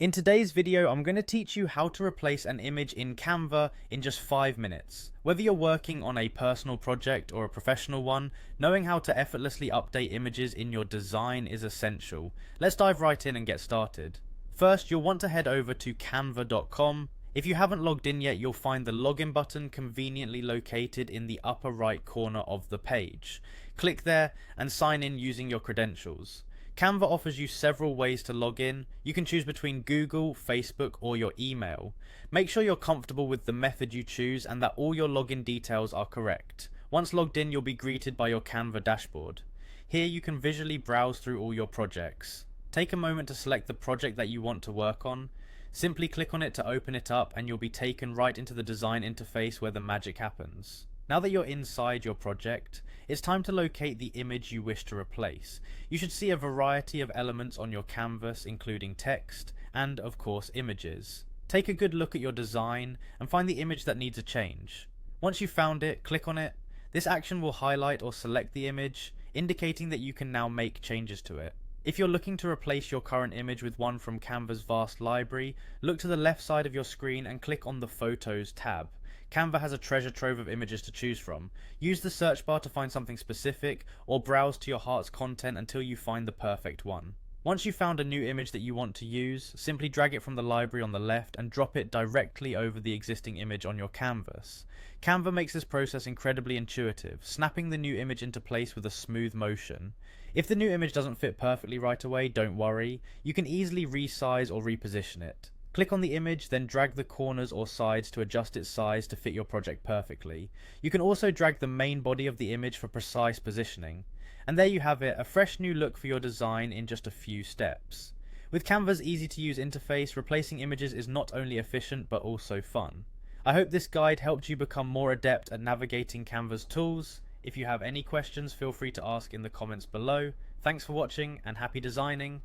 In today's video, I'm going to teach you how to replace an image in Canva in just 5 minutes. Whether you're working on a personal project or a professional one, knowing how to effortlessly update images in your design is essential. Let's dive right in and get started. First, you'll want to head over to canva.com. If you haven't logged in yet, you'll find the login button conveniently located in the upper right corner of the page. Click there and sign in using your credentials. Canva offers you several ways to log in. You can choose between Google, Facebook, or your email. Make sure you're comfortable with the method you choose and that all your login details are correct. Once logged in, you'll be greeted by your Canva dashboard. Here you can visually browse through all your projects. Take a moment to select the project that you want to work on. Simply click on it to open it up and you'll be taken right into the design interface where the magic happens. Now that you're inside your project, it's time to locate the image you wish to replace. You should see a variety of elements on your canvas, including text and, of course, images. Take a good look at your design and find the image that needs a change. Once you've found it, click on it. This action will highlight or select the image, indicating that you can now make changes to it. If you're looking to replace your current image with one from Canva's vast library, look to the left side of your screen and click on the Photos tab. Canva has a treasure trove of images to choose from. Use the search bar to find something specific, or browse to your heart's content until you find the perfect one. Once you've found a new image that you want to use, simply drag it from the library on the left and drop it directly over the existing image on your canvas. Canva makes this process incredibly intuitive, snapping the new image into place with a smooth motion. If the new image doesn't fit perfectly right away, don't worry. You can easily resize or reposition it. Click on the image, then drag the corners or sides to adjust its size to fit your project perfectly. You can also drag the main body of the image for precise positioning. And there you have it, a fresh new look for your design in just a few steps. With Canva's easy to use interface, replacing images is not only efficient but also fun. I hope this guide helped you become more adept at navigating Canva's tools. If you have any questions, feel free to ask in the comments below. Thanks for watching and happy designing.